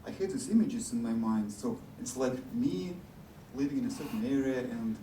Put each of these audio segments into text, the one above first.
I had these images in my mind. So it's like me living in a certain area, and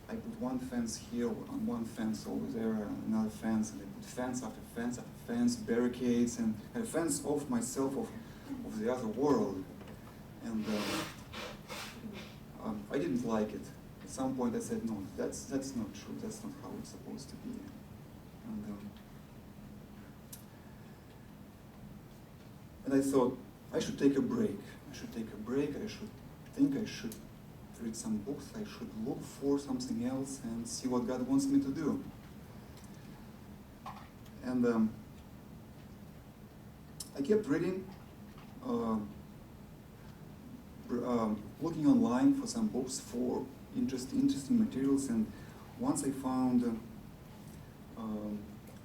I put one fence here, on one fence over there, another fence, and I put fence after fence after fence, barricades, and a fence of myself, of the other world. And I didn't like it. At some point I said, no, that's not true, that's not how it's supposed to be. And I thought, I should take a break. I should read some books, I should look for something else and see what God wants me to do. And I kept reading, looking online for some books for interesting materials, and once I found a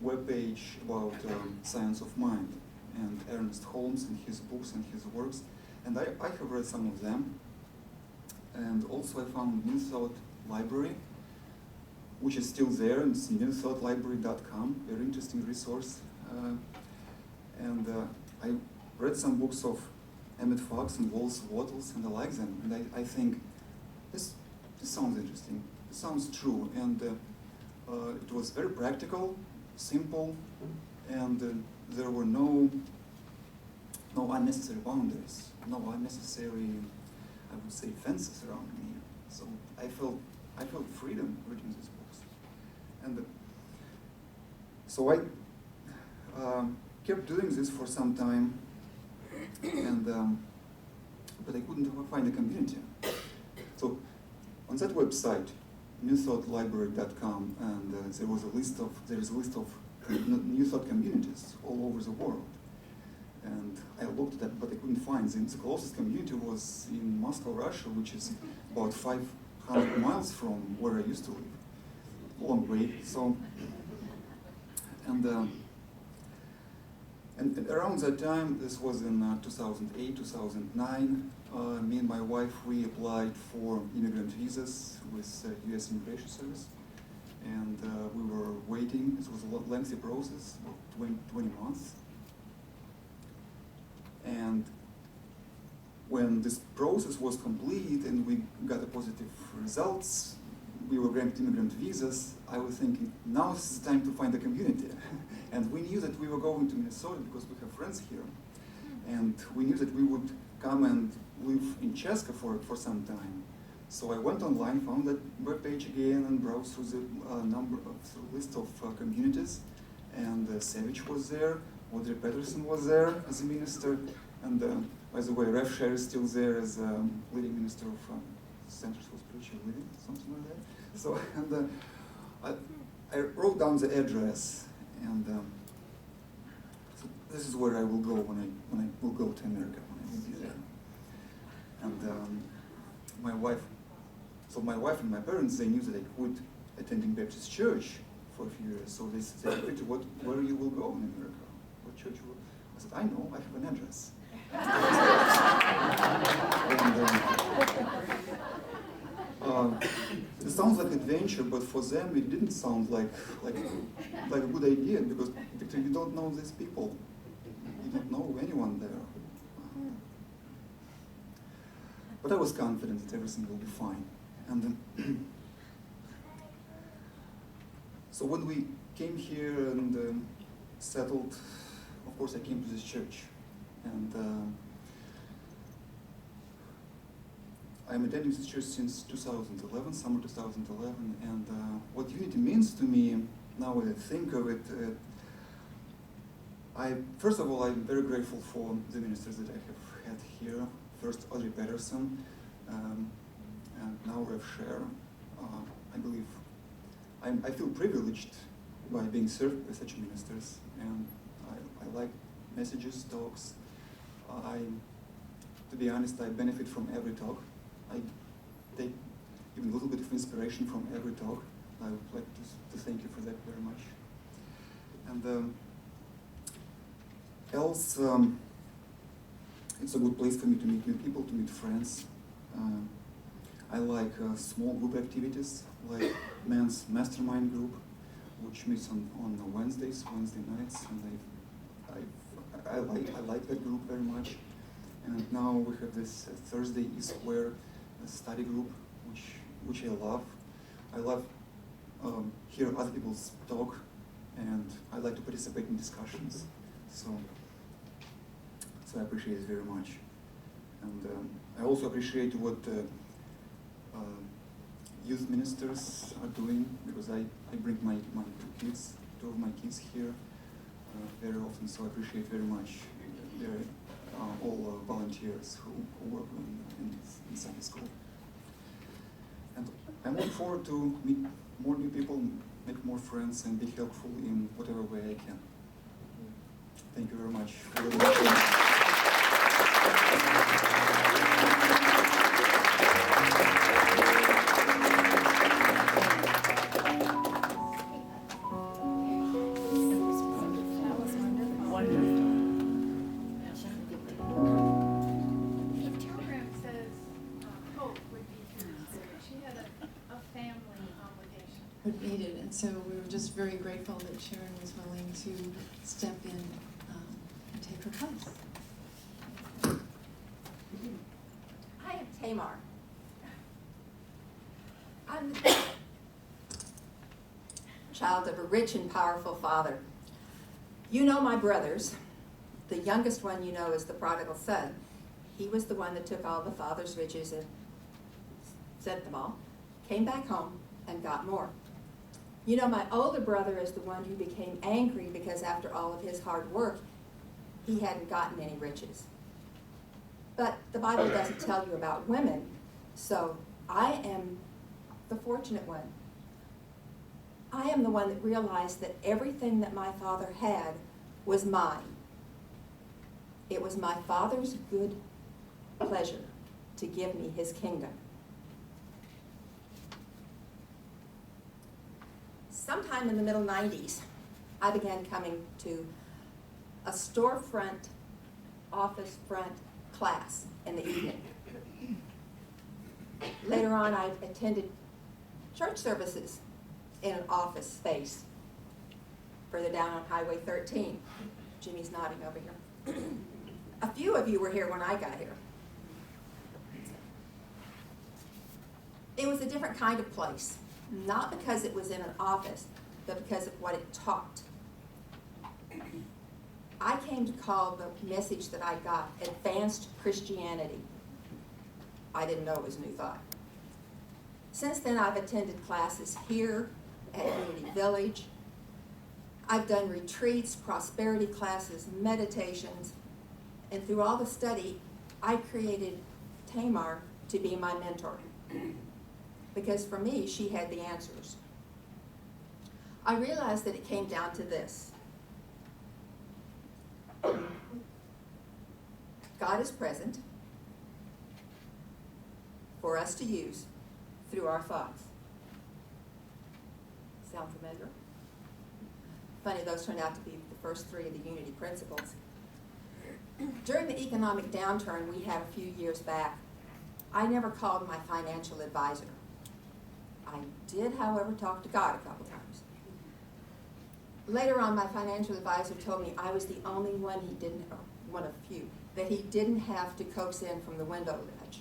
webpage about science of mind and Ernest Holmes and his books and his works, and I have read some of them. And also I found New Thought Library, which is still there. It's newthoughtlibrary.com, very interesting resource. I read some books of Emmett Fox and Wallace Wattles, and I like them. And I think, this sounds interesting, this sounds true. And it was very practical, simple, and there were no unnecessary boundaries, no unnecessary, I would say, fences around me. So I felt freedom reading these books. And so I kept doing this for some time, and but I couldn't find a community. So on that website, newthoughtlibrary.com, and there is a list of New Thought communities all over the world. And I looked at that, but I couldn't find them. The closest community was in Moscow, Russia, which is about 500 miles from where I used to live. Long way. So, and around that time, this was in 2008, 2009, me and my wife, we applied for immigrant visas with U.S. Immigration Service. And we were waiting. It was a lengthy process, about 20 months. And when this process was complete and we got a positive results, we were granted immigrant visas, I was thinking, now is the time to find a community. And we knew that we were going to Minnesota because we have friends here. And we knew that we would come and live in Cheska for some time. So I went online, found that webpage again, and browsed through the list of communities. And Savage was there, Audrey Patterson was there as a minister, and by the way, Rev Sher is still there as leading minister of Centers for Spiritual Living, something like that. So, and I wrote down the address, and so this is where I will go when I will go to America, when I will be there. And my wife and my parents, they knew that I quit attending Baptist church for a few years, so they said, where you will go in America? What church you will? I said, I know, I have an address. And, it sounds like adventure, but for them it didn't sound like a good idea, because Victor, you don't know these people. You don't know anyone there. But I was confident that everything will be fine. And so when we came here and settled, of course I came to this church. And I'm attending this church since 2011, summer 2011, and what unity means to me, now that I think of it, first of all, I'm very grateful for the ministers that I have had here. First, Audrey Patterson, and now Rev Sher. I believe, I feel privileged by being served by such ministers, and I like messages, talks. To be honest, I benefit from every talk. I take even a little bit of inspiration from every talk. I would like to thank you for that very much. And else, it's a good place for me to meet new people, to meet friends. I like small group activities, like men's mastermind group, which meets on Wednesday nights, and I like that group very much. And now we have this Thursday E-Square study group, which I love. I love hear other people talk, and I like to participate in discussions. So I appreciate it very much. And I also appreciate what youth ministers are doing, because I bring my two of my kids here very often, so I appreciate very much. They're all volunteers who work in Sunday school. And I'm looking forward to meet more new people, make more friends, and be helpful in whatever way I can. Thank you very much for the opportunity. Needed, and so we were just very grateful that Sharon was willing to step in and take her place. I am Tamar. I'm the child of a rich and powerful father. You know my brothers. The youngest one you know is the prodigal son. He was the one that took all the father's riches and sent them all, came back home, and got more. You know, my older brother is the one who became angry because after all of his hard work, he hadn't gotten any riches. But the Bible doesn't tell you about women, so I am the fortunate one. I am the one that realized that everything that my father had was mine. It was my father's good pleasure to give me his kingdom. Sometime in the middle 90s, I began coming to a storefront, office front class in the evening. Later on, I attended church services in an office space further down on Highway 13. Jimmy's nodding over here. A few of you were here when I got here. It was a different kind of place. Not because it was in an office, but because of what it taught. I came to call the message that I got advanced Christianity. I didn't know it was New Thought. Since then, I've attended classes here at Unity Village. I've done retreats, prosperity classes, meditations, and through all the study, I created Tamar to be my mentor. Because for me, she had the answers. I realized that it came down to this. God is present for us to use through our thoughts. Sound familiar? Funny, those turned out to be the first three of the Unity principles. During the economic downturn we had a few years back, I never called my financial advisor. I did, however, talk to God a couple times. Later on, my financial advisor told me I was the only one he didn't, or one of few, that he didn't have to coax in from the window ledge.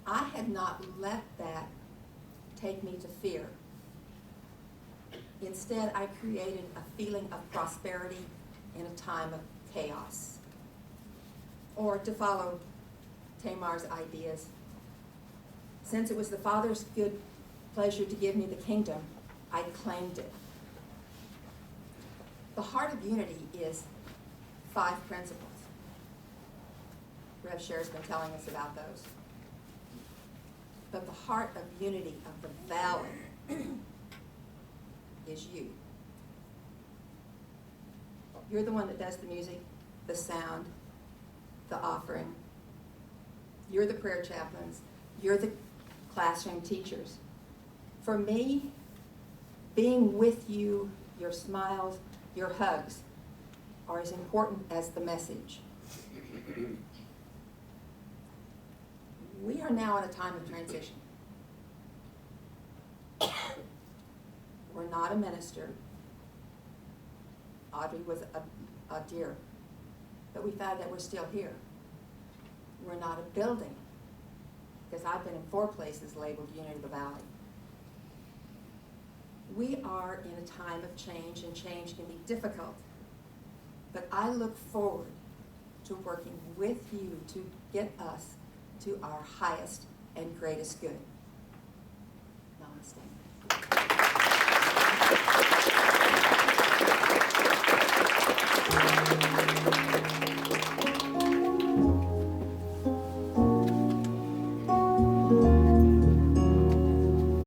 I had not let that take me to fear. Instead, I created a feeling of prosperity in a time of chaos. Or to follow Tamar's ideas, since it was the Father's good pleasure to give me the kingdom, I claimed it. The heart of unity is 5 principles. Rev Sher's been telling us about those. But the heart of unity of the valley is you. You're the one that does the music, the sound, the offering. You're the prayer chaplains. You're the classroom teachers. For me, being with you, your smiles, your hugs, are as important as the message. We are now in a time of transition. We're not a minister. Audrey was a dear, but we found that we're still here. We're not a building, because I've been in 4 places labeled Unity of the Valley. We are in a time of change, and change can be difficult. But I look forward to working with you to get us to our highest and greatest good. Namaste.